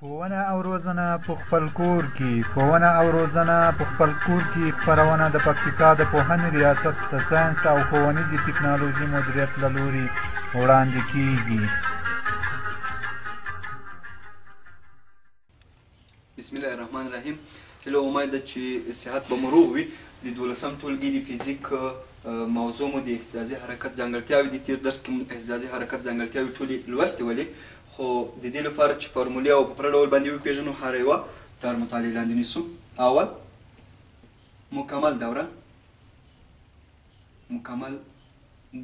ښوونه او روزنه په خپل کور کې ښوونه او روزنه په خپل کور کې خپرونه د پکتیکا د پوهنې ریاست د ساینس او ښوونیزې ټکنالوژي مدیریت له لوري وړاندې کیږي. بسم الله الرحمن الرحیم. هیله امید ده چې صحت به مو روغ وي. د 12م ټولګي د فزیک موضوع مو د اهتزازي حرکت ځانګړتیاوې د تیر درس کې مو اهتزازي حرکت ځانګړتیاوې ټولې لوستې ولې، خو د دې لپاره چې فارمولې او په پوره ډول باندې وپېژنو هره یوه تر مطالعې لاندې نیسو. اول مکمل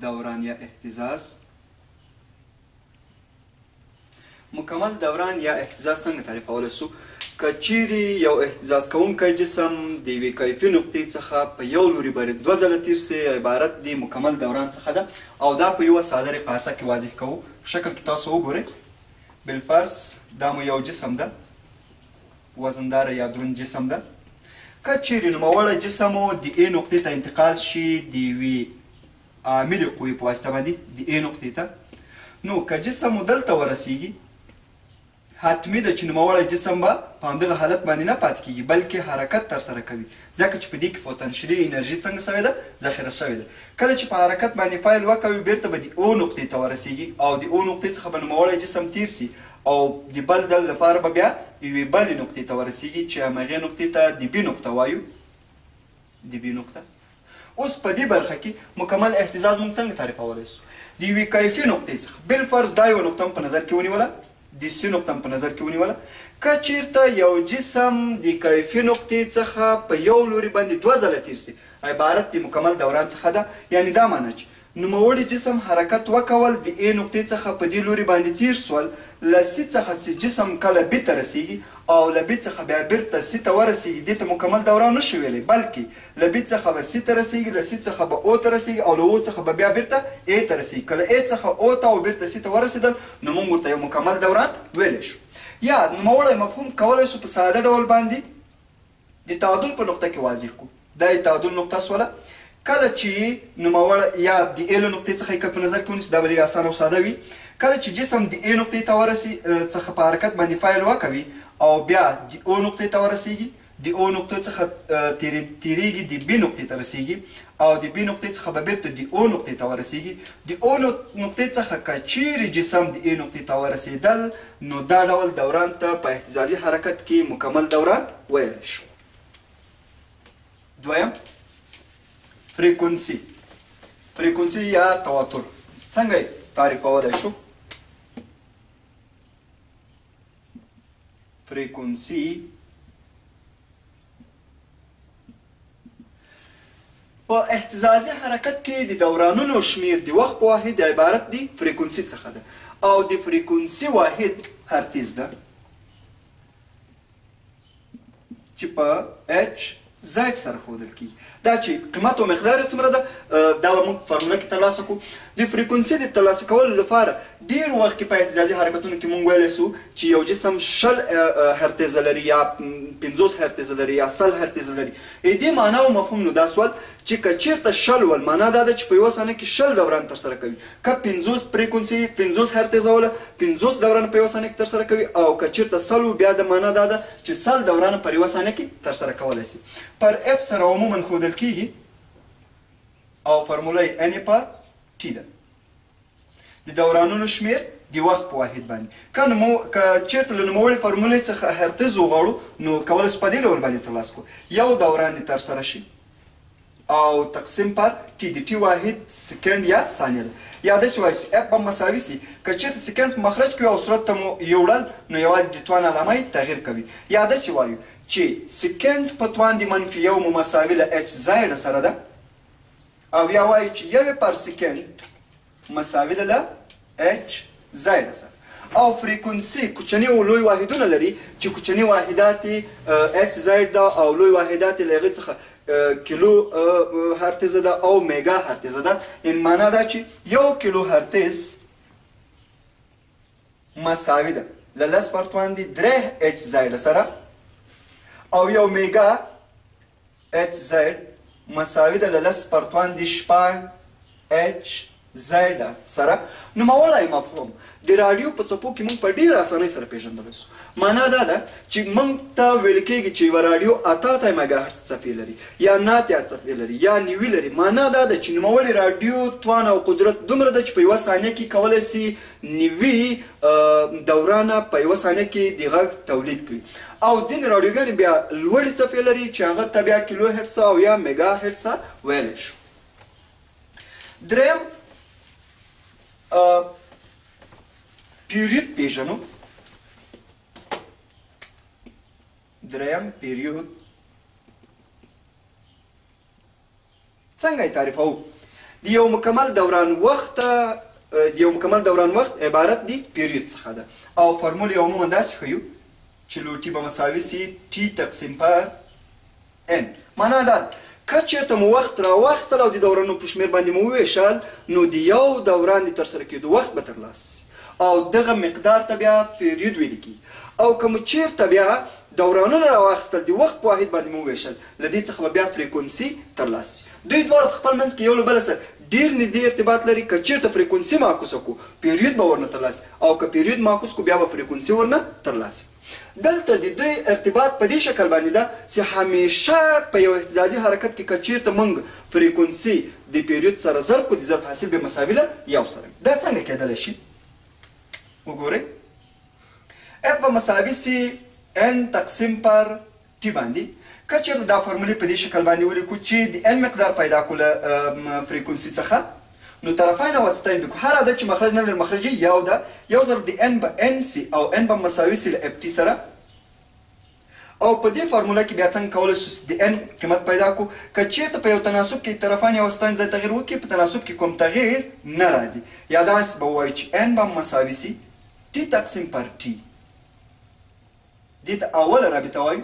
دوران یا اهتزاز. مکمل دوران یا اهتزاز څنګه تعریفولی سو؟ که چیرې یو اهتزاز کوونکی جسم د یوې کیفي نقطې څخه په یو لوري باندې 2 ځله تیر سي عبارت د مکمل دوران څخه ده، او دا په یوه ساده قاصه کې واضح کوو. په شکل کې تاسو وګورئ، بالفرض دا مو یو جسم ده، وزنداره یا دروند جسم ده. که چیرې نوموړی جسم مو د ا نقطې ته انتقال شي د یوې عاملې قوې په واسطه باندې د ا نقطې ته، نو که جسم مو دلته ورسیږي حتمي ده چې نوموړی جسم به په همدغه حالت باندې نه پاتې کېږي بلکې حرکت ترسره کوي، ځکه چې په دې کې پوتنشلي انرژي څنګه شوې ده؟ ذخیره شوې ده. کله چې په حرکت باندې فایل وکوي بیرته به د او نقطې ته ورسیږي او د او نقطې څخه به نوموړی جسم تیر سي او د بل ځل لپاره به بیا یوې بلې نقطې ته ورسیږي چې همغې نقطې ته د بي نقطه وایو. د بي نقطه. اوس په دې برخه کې مکمل اهتزاز موږ څنګه تعریفولی سو؟ د یوې کیفي نقطې څخه بالفرض دا یوه نقطه په نظر کې ونیوله، د سی نقطه په نظر کې ونیوله. که چیرته یو جسم د کیفي نقطې څخه په یو لوري باندې 2 ځله تیر سي عبارت د مکمل دوران څخه ده. یعنی دا معنی چې نوموړي جسم حرکت وکول د ا نقطې څخه په دې لوري باندې تیر سول، له سی څخه جسم کله بي ته رسیږي او له بي څخه بیا بیرته سی ته ورسیږي، دې ته مکمل دوران نشي ویلی، بلکې له بي څخه به سی ته رسیږي، له سی څخه به او ته رسیږي او له او څخه به بیا بیرته ا ته رسیږي. کله ا څخه او ته او بیرته سی ته ورسېدل نو موږ ورته یو مکمل دوران ویلی شو. یا نوموړی مفهوم کولی شو په ساده ډول باندې د تعادل په نقطه کې واضح کړو. دا یې تعادل نقطه سوله. کله چې نوموړی یا د ا له نقطې څخه یې که په نظر کې ونیسو دا به لږ اسانه او ساده وي. کله چې جسم د ا نقطې ته څخه په حرکت باندې فایل وکوي او بیا د او نقطې ته ورسیږي، د او نقطې څخه تیریږي د بي نقطې ته رسیږي او د بي نقطې څخه به بیرته د او نقطې ته ورسیږي. د او نقطې څخه که چیرې جسم د ا نقطې ته ورسېدل نو دا ډول دوران ته په اهتزازي حرکت کې مکمل دوران ویلی شو. دویم فریکونسي یا تواتر څنګه یې تعریفولی شو؟ فریکونسي په اهتزازي حرکت کې د دورانونو شمیر د وخت په واحد عبارت دی فریکونسي څخه ده او د فریکونسي واحد هرتز ده چې په اچ زائد سره ښودل کېږي. دا چې قیمت او مقدار یې څومره ده دا به موږ فارموله کې ترلاسه کړو. د فریکونسي د ترلاسه کولو لپاره ډېر وخت کې په اهتزازي حرکتونو کې موږ ویلی سو چې یو جسم 60 هرتزه لري یا 50 هرتزه لري یا 100 هرتزه لري. دې معنا او مفهوم نو دا سول چې که چېرته 60 ول معنا دا ده چې په یوه ثانیه کې 60 دوران ترسره کوي. که 50 فریکونسي 50 هرتزه وله 50 دوران په یوه ثانیه کې ترسره کوي، او که چېرته 100 و بیا د معنا دا ده چې 100 دوران پر یوه ثانیه کې ترسره کولی سي. پر اف سره عموما ښودل کېږي او فارموله یې ان پر ټي ده. د دورانونو شمیر د وخت په واحد باندې. که چېرته له نوموړې فارمولې څخه هرتز وغواړو نو کولی شو په دې ډول باندې ترلاسه کړو. یو دوران دې ترسره شي او تقسیم پر ټي د ټي واحد سکند یا ثانیه ده. یا داسې وایو چې اف به مساوي سي که چېرته سکند په مخرج کې او صورت ته مو یوړل نو یوازې د توان علامه یې تغییر کوي. یا داسې وایو چې سکند په توان د منفي یو مو مساوي له اچ زایډ سره ده، او یا وایو چې 1 پر سکند مساوي ده له اچ زایډ سره. او فریکونسي کوچني او لوی واحدونه لري چې کوچني واحدات یې اچ زایډ ده او لوی واحدات یې له هغې څخه کیلو هرتزه ده او میگا هرتزه ده. این معنا ده چې 1 کیلو هرتز مساوي ده له 10 پر توان د 3 اچ زایډ سره، او 1 میگا اچ زایډ مساوي ده له 10 پر توان د 4 اچ زیډ سره نوموړی مفهوم د راډیو په څپو کې موږ په ډېره اسانۍ سره پېژندلی سو. معنا دا ده چې موږ ته ویل کېږي چې یوه راډیو 88 میګا هرټز څپې لري یا 89 څپې لري یا 90 لري. معنا دا ده چې نوموړی راډیو توان او قدرت دومره ده چې په یوه ثانیه کې کولی سي 90 دورانه په یوه ثانیه کې د غږ تولید کړي. او ځینې راډیوګانې بیا لوړې څپې لري چې هغه ته بیا کیلو هرټز او یا میګا هرټز ویلی شو. دریم پیریود پیژنو. دریم پیریود څنګه یې تعریفوو؟ د یو مکمل دوران وخت عبارت دی پیریود څخه ده او فرمول یې عموما داسې ښیو چې لو ټي به مساوي سي ټي تقسیم پر ان. معنا دا که چېرته مو وخت راواخیستل او د دورانو په شمېر باندې مو وویشل نو د یو دوران د ترسره کېدو وخت به ترلاسه سي او دغه مقدار ته بیا پیریود ویل کېږي. او که مو چېرته بیا دورانونه راواخیستل د وخت په واحد باندې مو وویشل له دې څخه به بیا فریکونسي ترلاسه سي. دوی دواړه په خپل منځ کې یو له بله سره ډېر نږدې ارتباط لري. که چېرته فریکونسي معکوسه کړو پیریود به ورنه ترلاسه او که پیریود معکوس کړو بیا به فریکونسي ورنه ترلاسه. دلته د دوی ارتباط په دې شکل باندې ده چې همیشه په یو اهتزازي حرکت کې که چېرته موږ فریکونسي د پیریود سره ضرب کړو د ضرب حاصل به مساوي له یو سره. دا څنګه کېدلی شي؟ وګورئ اف به مساوي سي ان تقسیم پر ټي باندې. که چېرته دا فرمولې په دې شکل باندې ولیکو چې د ان مقدار پیدا کړو له فریکونسي څخه نو طرفین وسطین بکو. هر عدد چې مخرج نه لري مخرج یو ده. یو ضرب د ان به ان سي او ان به مساوي سي له اف ټي سره. او په دې فارموله کې بیا څنګه کولی شو د ان قیمت پیدا کړو؟ که چېرته په یو تناسب کې طرفین یا وسطین ځای تغیر وکړي په تناسب کې کوم تغیر نه راځي یا داسې به ووایو چې ان به مساوي سي ټي تقسیم پر ټي. دې ته اوله رابطه وایو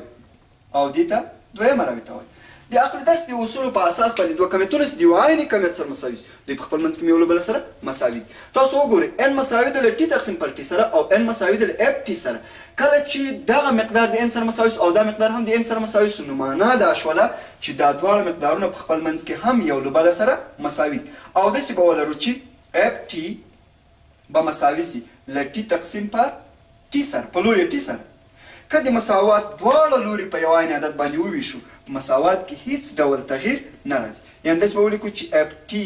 او دې ته دویمه رابطه وایو. د اقلیدس د اصولو په اساس باندې دوه کمیتونه چې د یو عین کمیت سره مساوي سي دوی په خپل منځ کې یو له بله سره مساوي دي. تاسو وګورئ ان مساوي ده له ټي تقسیم پر ټي سره او ان مساوي ده له اف ټي سره. کله چې دغه مقدار د ان سره مساوي سو او دا مقدار هم د ان سره مساوي سو نو معنا دا شوله چې دا دواړه مقدارونه په خپل منځ کې هم یو له بله سره مساوي دي. او داسې به ولرو چې اف ټي به مساوي سي له ټي تقسیم پر ټي سره په لویه ټي سره. که د مساوات دواړه لوري په یو عین عدد باندې وویشو په مساوات کې هیڅ ډول تغییر نه راځي. یعنې داسې به ولیکو چې اف ټي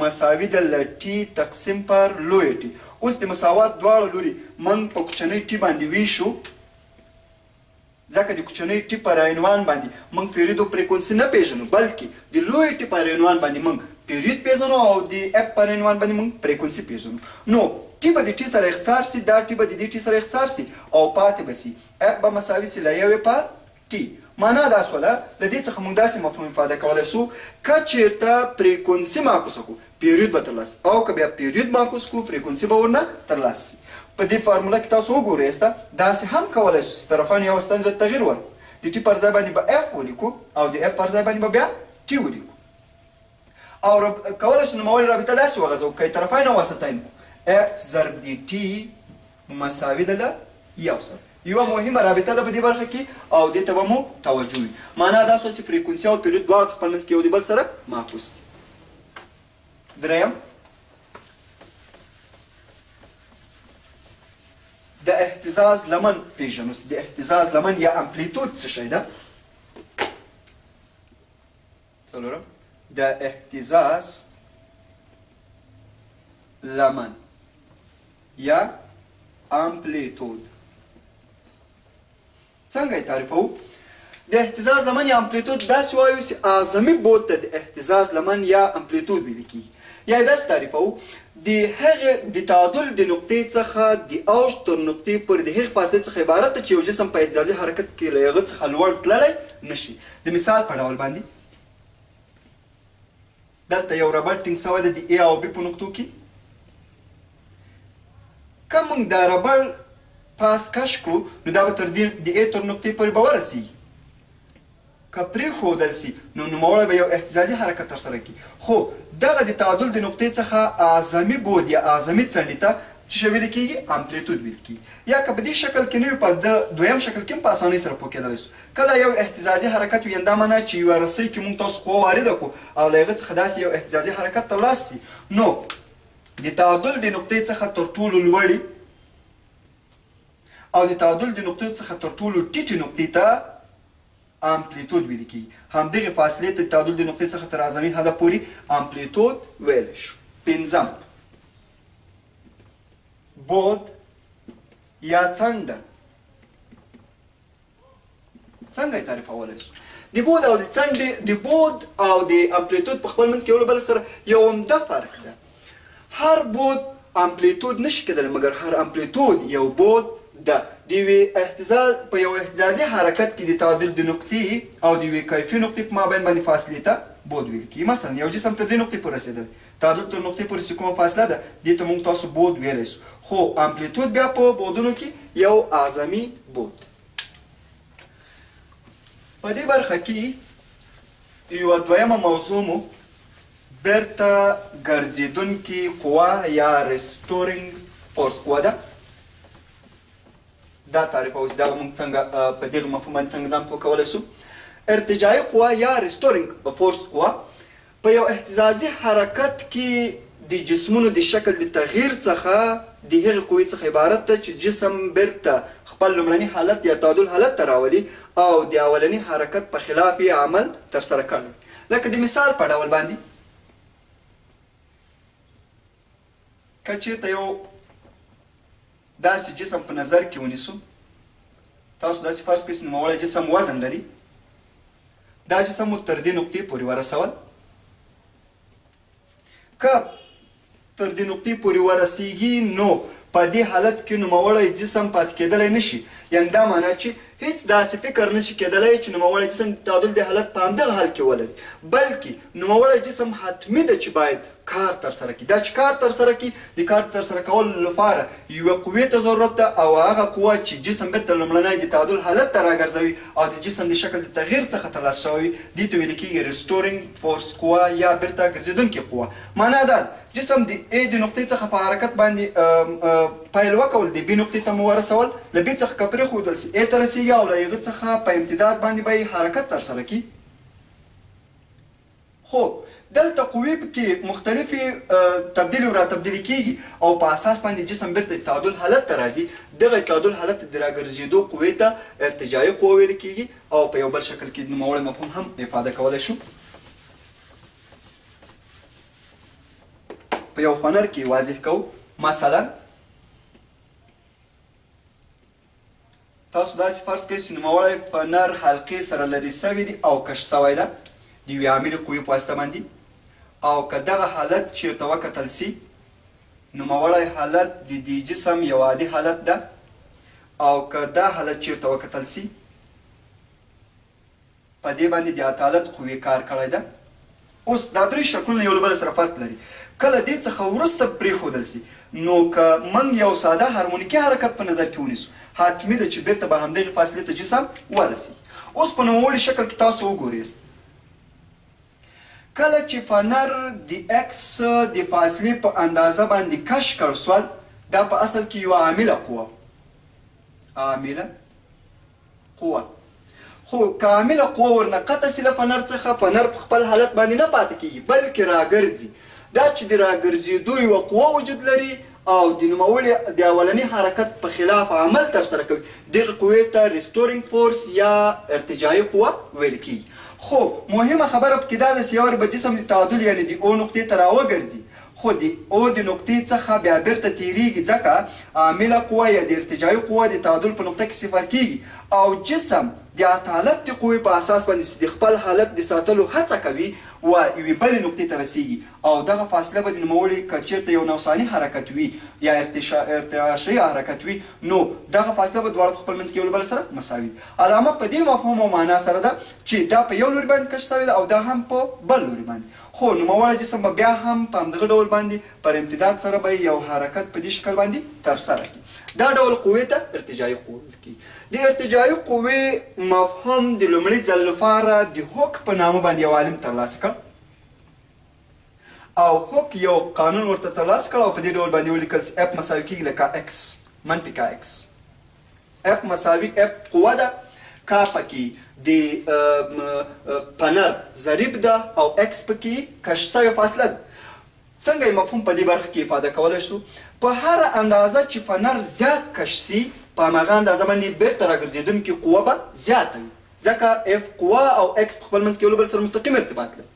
مساوي ده له ټي تقسیم پر لویه ټي. اوس د مساوات دواړه لوري موږ په کوچنۍ ټي باندې ویشو ځکه د کوچنۍ ټي پر عنوان باندې موږ پیریود او فریکونسي نه پېژنو بلکې د لویې ټي پر عنوان باندې موږ پیریود پېژنو او د اف پر عنوان باندې موږ فریکونسي پېژنو. نو ټي به د ټي سره اختصار سي دا ټي به د دې ټي سره اختصار سي او پاتې به سي اف به مساوي سي له یوې پر ټي. معنا دا سوله له دې څخه موږ داسې مفهوم استفاده کولی سو که چېرته فریکونسي معکوسه کړو پیریود به ترلاسه او که بیا پیریود معکوس کړو فریکونسي به ورنه ترلاسه سي. په دې فارموله کې تاسو وګورئ داسې هم کولی سو چې طرفان یا وسطین ځای تغیر ورکړو. د ټي پر ځای باندې به اف ولیکو او د اف پر ځای باندې به بیا ټي ولیکو. او کولی سو نوموړې رابطه داسې وغځوو که طرفین او وسطین اف ضرب د ټي مساوي ده له یو سره. یوه مهمه رابطه ده په دې برخه کې او دې ته به مو توجه وي. معنا دا سوه چې فریکونسي او پیریود دواړه په خپل منځ کې یو د بل سره معکوس دي. دریم د اهتزاز لمن پېژنو. د اهتزاز لمن یا امپلیتود څه شی ده؟ څلورم د اهتزاز لمن یا امپلیتود څنګه یې تعریفوو؟ د اهتزاز لمن یا امپلیتود داسې وایو چې اعظمي بود ته د اهتزاز لمن یا امپلیتود ویل کېږي. یا یې داسې تعریفوو د هغې د تعادل د نقطې څخه د اوج تر نقطې پورې د هغې فاصلې څخه عبارت ده چې یو جسم په اهتزازي حرکت کې له هغه څخه لوړ تللی نه شي. د مثال په ډول باندې دلته یو ربړ ټینګ سوی ده د A او B په نقطو کې. که موږ دا ربړ پاس کش کړو نو دا به تر د A تر نقطې پورې به ورسېږي. که پرېښودل سي نو نوموړی به یو اهتزازي حرکت ترسره کړي. خو دغه د تعادل د نقطې څخه اعظمي بود یا اعظمي څنډې ته څه شی ویل کېږي؟ امپلیتود ویل کېږي. یا که په دې شکل کې نه وي په دویم شکل کې هم په اسانۍ سره پوه کېدلی سو. که دا یو اهتزازي حرکت وي یعنې دا معنا چې یوه رسۍ کې موږ تاسو قوه وارده کړو او له هغه څخه داسې یو اهتزازي حرکت ترلاسه سي نو د تعادل د نقطې څخه تر ټولو لوړې او د تعادل د نقطې څخه تر ټولو ټیټې نقطې ته امپلیتود ویل کېږي. همدغې فاصلې ته د تعادل د نقطې څخه تر اعظمي حده پورې امپلیتود ویلی شو. پنځم بود یا څنډه. څنګه یې تعریفولی شو؟ د بود او د څنډې د بود او د امپلیتود په خپل منځ کې یو له بل سره یو عمده فرق ده. هر بود امپلیتود نشي کېدلی مګر هر امپلیتود یو بود ده. د یوې اهتزاز په یو اهتزازي حرکت کې د تعادل د نقطې او د یوې کیفي نقطې په مابین باندې فاصلې ته بود ویل کېږي. مثلا یو جسم تر دې نقطې پورې رسېدلی، تعادل تر نقطې پورې چې کومه فاصله ده دې ته موږ تاسو بود ویلی شو، خو امپلیتود بیا په بودونو کې یو اعظمي بود. په دې برخه کې یوه دویمه موضوع مو بیرته ګرځېدونکې قوه یا ریسټورینګ فورس قوه ده. دا تعریفوو چې دغه موږ څنګه په دغه مفهوم باندې څنګه ځان پوه کولی شو. ارتجاعي قوه یا ریسټورینګ فورس قوه په یو اهتزازي حرکت کې د جسمونو د شکل د تغییر څخه د هغې قوې څخه عبارت ده چې جسم بیرته خپل لومړني حالت یا تعادل حالت ته راولي او د اولني حرکت په خلاف یې عمل ترسره کړی. لکه د مثال په ډول باندې که چېرته یو داسې جسم په نظر کې ونیسو، تاسو داسې فرض کړئ چې نوموړی جسم وزن لري، دا جسم مو تر دې نقطې پورې ورسول. که تر دې نقطې پورې ورسیږي نو په دې حالت کې نوموړی جسم پاتې کېدلی نشي. یعنې دا معنا چې هیڅ داسې فکر نشي کېدلی چې نوموړی جسم د تعادل د حالت په همدغه حال کې ولري، بلکې نوموړی جسم حتمي ده چې باید کار ترسره کړي. دا چې کار ترسره کړي د کار ترسره کولو لپاره یوه قوې ته ضرورت ده او هغه قوه چې جسم بیرته لومړنی د تعادل حالت ته راګرځوي او د جسم د شکل د تغییر څخه ترلاسه شوی دې ته ویل کېږي ریسټورینګ فورس قوه یا بیرته ګرځېدونکې قوه. معنا دا جسم د ا د نقطې څخه په حرکت باندې پیل وکول، د بي نقطې ته مو ورسول، له بي څخه که پرېښودل سي ا ته رسېږي او له هغه څخه په امتداد باندې به یې حرکت ترسره کړي. خو دلته قوې پکې مختلفې تبدیلي او راتبدیلي کېږي او په اساس باندې جسم بیرته د تعادل حالت ته راځي. دغه تعادل حالت د راګرځېدو قوې ته ارتجاعي قوه ویل کېږي او په یو بل شکل کې د نوموړی مفهوم هم افاده کولی شو. په یو فنر کې واضح کوو. مثلا تاسو داسې فرض کړئ چې نوموړی فنر حلقې سره لرې سوی دی او کش سوی ده د یوې عاملې قوې په واسطه باندې، او که دغه حالت چیرته وکتل سي نوموړی حالت د دې جسم یو عادي حالت ده، او که دا حالت چیرته وکتل سي په دې باندې د عطالت قوې کار کړی ده. اوس دا درې شکلونه یو له بل سره فرق لري. کله دې څخه وروسته پرېښودل سي نو که موږ یو ساده هارمونیکي حرکت په نظر کې ونیسو حتمي ده چې بیرته به همدغې فاصلې ته جسم ورسي. اوس په نوموړي شکل کې تاسو وګورئ، کله چې فنر د اکس د فاصلې په اندازه باندې کش کړ سول، دا په اصل کې یوه عامله قوه قوه خو که عامله قوه ورنه قطع سي له فنر څخه، فنر په خپل حالت باندې نه پاتې کېږي بلکې راګرځي. دا چې د راګرځېدو یوه قوه وجود لري او د نوموړي د اولني حرکت په خلاف عمل ترسره کوي، دغې قوې ته ریسټورینګ فورس یا ارتجاعي قوه ویل کېږي. خو مهمه خبره پکې دا ده چې یو وار به جسم د تعادل یعنې د او نقطې ته راوګرځي، خو د او د نقطې څخه بیا بیرته تیریږي ځکه عامله قوه یا د ارتجاعي قوه د تعادل په نقطه کې صفر کېږي او جسم د عطالت د قوې په اساس باندې د خپل حالت د ساتلو هڅه کوي و یوې بلې نقطې ته رسیږي او دغه فاصله به د نوموړي که چېرته یو نوساني حرکت وي یا ارتعاشي حرکت وي نو دغه فاصله به دواړه په خپل منځ کې یو له بل سره مساوي. علامه په دې مفهوم او معنا سره ده چې دا په یو لوري باندې کش شوې ده او دا هم په بل لوري باندې، خو نوموړی جسم به بیا هم په همدغه ډول باندې پر امتداد سره به یو حرکت په دې شکل باندې ترسره کړي. دا ډول قوې ته ارتجاعي قوه ویل کېږي. د ارتجاعي قوې مفهوم د لومړي ځل لپاره د هوک په نامه باندې یو عالم ترلاسه کړ او هوک یو قانون ورته ترلاسه کړ او په دې ډول باندې ولیکل چې اف مساوي کېږي لکه اکس منفي کا اکس. اف مساوي اف قوه ده، کا پکې د فنر ضریب ده او اکس پکې کش شوې فاصله ده. څنګه یې مفهوم په دې برخه کې افاده کولی شو؟ په هره اندازه چې فنر زیات کش سي په هماغه اندازه باندې بیرته راګرځېدونکې قوه به زیاته وي، ځکه اف قوه او اکس په خپل منځ کې یو له بل سره مستقیم ارتباط لري.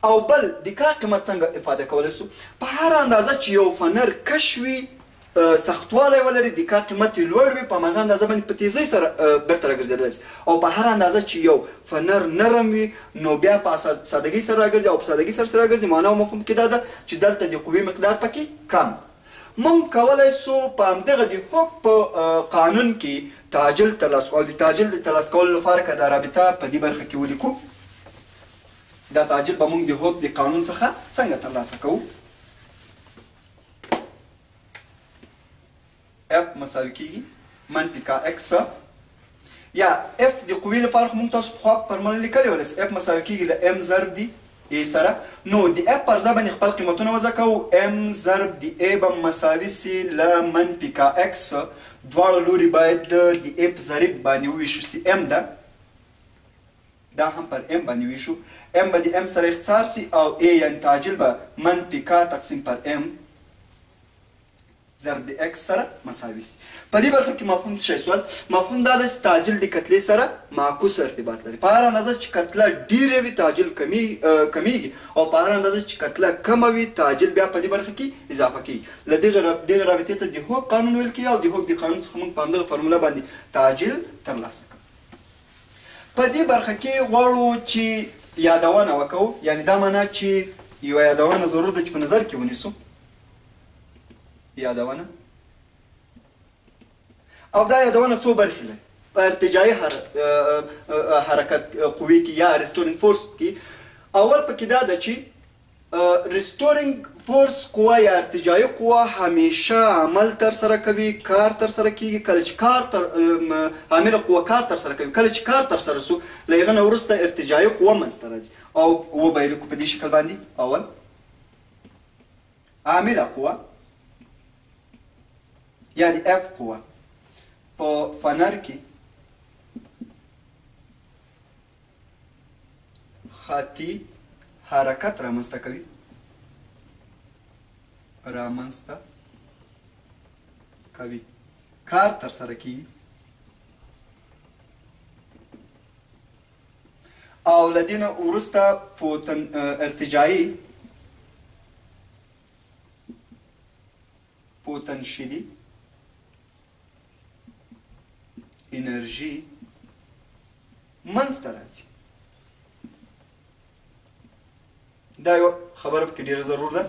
او بل د کار قیمت څنګه افاده کولی شو؟ په هره اندازه چې یو فنر کش وي سختوالی ولري، د کار قیمت یې لوړ وي، په هماغه اندازه باندې په تیزۍ سره بیرته راګرځېدلی شي. او په هره اندازه چې یو فنر نرم وي نو بیا په سادګۍ سره راګرځي او په سادګۍ سره راګرځي. معنا او مفهوم کې دا ده چې دلته د قوې مقدار پکې کم. موږ کولی سو په همدغه د هوک په قانون کې تعجیل ترلاسه کړو او د تعجیل د ترلاسه کولو لپاره که دا رابطه په دې برخه کې ولیکو چې دا تعجیل به موږ د هوک د قانون څخه څنګه ترلاسه کوو. اف مساوي کېږي منفي کا اکس، یا اف د قوې لپاره خو موږ تاسو پخوا فارموله لیکلې وه، اف مساوي کېږي له ام ضرب د ای سره. نو د اف پر ځای باندې خپل قیمتونه وضع کوو. ام ضرب د ای به مساوي سي له منفي کا اکس، دواړه لوري باید د ای په ضریب باندې وویشو سي ام ده، دا هم پر ام باندې ویشو. ام به د ام سره اختصار سي او ای یعنې تعجیل به منفي کا تقسیم پر ام ضرب د اکس سره مساوي سي. په دې برخه کې مفهوم څه شی سول؟ مفهوم دا ده چې تعجیل د کتلې سره معکوس ارتباط لري. په هر اندازه چې کتله ډیره وي تعجیل کمیږي او په هر اندازه چې کتله کمه وي تعجیل بیا په دې برخه کې اضافه کیږي. له دغه رابطې ته د هوک قانون ویل کیږي او د هوک د قانون څخه موږ په همدغه فرموله باندې تعجیل ترلاسه کوو. په دې برخه کې غواړو چې یادونه وکړو، یعنې دا معنا چې یوه یادونه ضرور ده چې په نظر کې ونیسو. یادونه او دا یادونه څو برخې لري. په ارتجاعي حرکت قوې کې یا ریسټورینګ فورس کې اول پکې دا ده چې ریسټورینګ فورس قوه یا ارتجاعي قوه همیشه عمل ترسره کوي، کار ترسره کیږي. کله چې عامله قوه کار ترسره کوي، کله چې کار ترسره سو له هغه نه وروسته ارتجاعي قوه منځته راځي او وبایلو په دې شکل باندې. اول عامله قوه یا د اف قوه په فنر کې خطي حرکت رامنځته کوي، کار ترسره کیږي او له دې نه وروسته پوتنشلي انرژي منځته راځي. دا یو خبره پکې ډېره ضرور ده.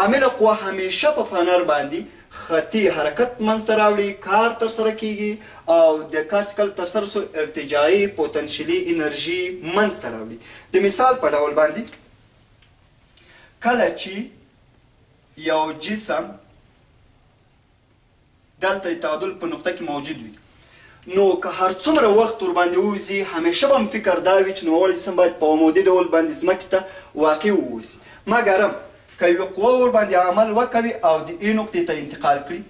عامله قوه همیشه په فنر باندې خطي حرکت منځته راوړي، کار ترسره کیږي او د کار چې کله ترسره سو ارتجاعي پوتنشلي انرژي منځته راوړي. د مثال په ډول باندې کله چې یو جسم دلته تعادل په نقطه کې موجود وي نو که هر څومره وخت ورباندې ووځي همیشه به هم فکر دا وي چې نوموړی جسم باید په عمودي ډول باندې ځمکې ته واقع ووځي، مګرم که یوه قوه ورباندې عمل وکوي او د ای نقطې ته انتقال کړي،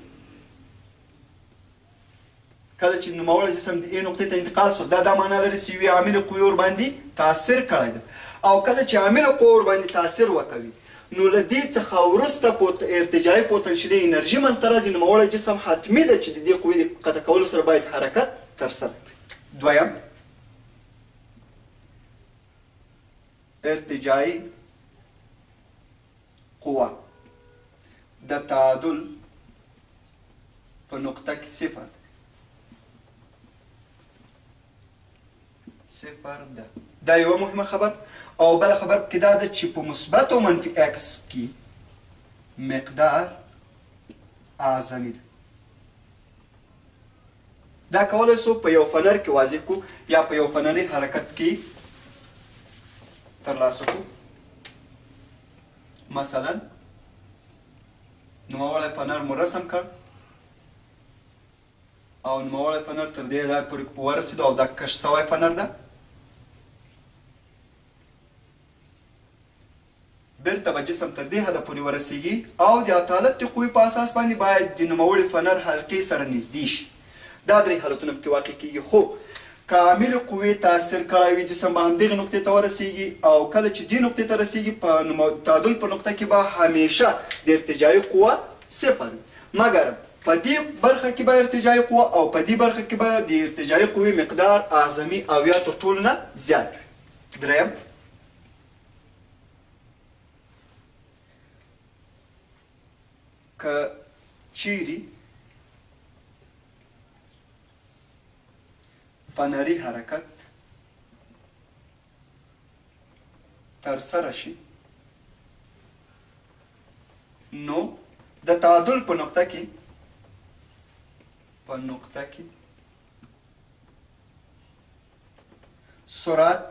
کله چې نوموړی جسم د ای نقطې ته انتقال سو دا معنا لري چې یوې عاملې قوې ورباندې تاثیر کړی ده. او کله چې عامله قوه ورباندې تاثیر وکوي نو له دې څخه وروسته ارتجاعي پوتنشلي انرژي منځته راځي. نوموړی جسم حتمي ده چې د دې قوې د قطع کولو سره باید حرکت ترسره کړي. دویم ارتجاعي قوه د تعادل په نقطه کې صفر ده. دا یوه مهمه خبر. او بله خبر پکې دا ده چې په مثبت او منفي اکس کې مقدار اعظمي ده. دا کولی سو په یو فنر کې واضح کړو یا په یو فنري حرکت کې ترلاسه کړو. مثلا نوموړی فنر مو رسم کړ او نوموړی فنر تر دې ځای پورې ورسېدو او دا کش سوی فنر ده. بیرته به جسم تر دې حده پورې ورسېږي او د عطالت د قوې په اساس باندې باید د نوموړي فنر حلقې سره نږدې شي. دا درې حالتونه پکې واقع کېږي. خو کاملې قوې تاثیر کړی وي جسم به همدغې نقطې ته ورسیږي او کله چې دې نقطې ته رسیږي په تعادل په نقطه کې به همیشه د ارتجاعي قوه صفر وي مګر په دې برخه کې به ارتجاعي قوه او په دې برخه کې به د ارتجاعي قوې مقدار اعظمي او یا تر ټولو نه زیات وي. دریم که چیرې فنري حرکت ترسره شي نو د تعادل په نقطه کې سرعت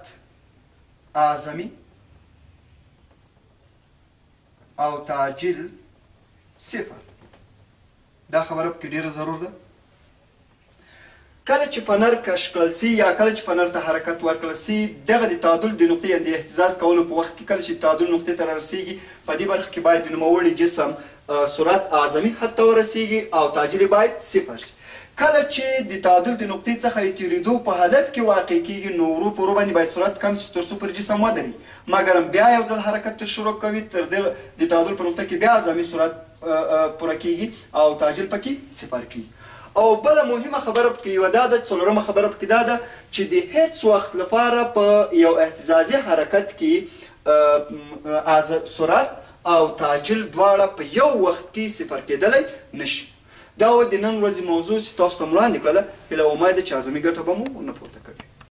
اعظمي او تعجیل صفر. دا خبره پکې ډیره ضرور ده. کله چې فنر کش کړل سي یا کله چې فنر ته حرکت ورکړل سي دغه د تعادل د نقطې د اهتزاز کولو په وخت کې کله چې تعادل نقطې ته رارسیږي په دې برخه کې باید د نوموړي جسم سرعت اعظمي حد ته ورسیږي او تعجیل باید صفر شي. کله چې د تعادل د نقطې څخه د تېرېدو په حالت کې واقع کېږي نو ورو په ورو باندې باید سرعت کم شي تر څو پر جسم ودرېږي مګر بیا یو ځل حرکت شروع کوي تر دې د تعادل په نقطه کې بیا اعظمي سرعت پوره کېږي او تعجیل پکې صفر کېږي. او بله مهمه خبره پکې یوه دا ده څلورمه خبره پکې دا ده چې د هیڅ وخت لپاره په یو اهتزازي حرکت کې سرعت او تعجیل دواړه په یو وخت کې صفر کېدلی نشي. دا و د نن ورځې موضوع چې تاسو ته مو وړاندې کړله هیله امید ده چې اعظمي ګټه به مو ونه پورته کوي.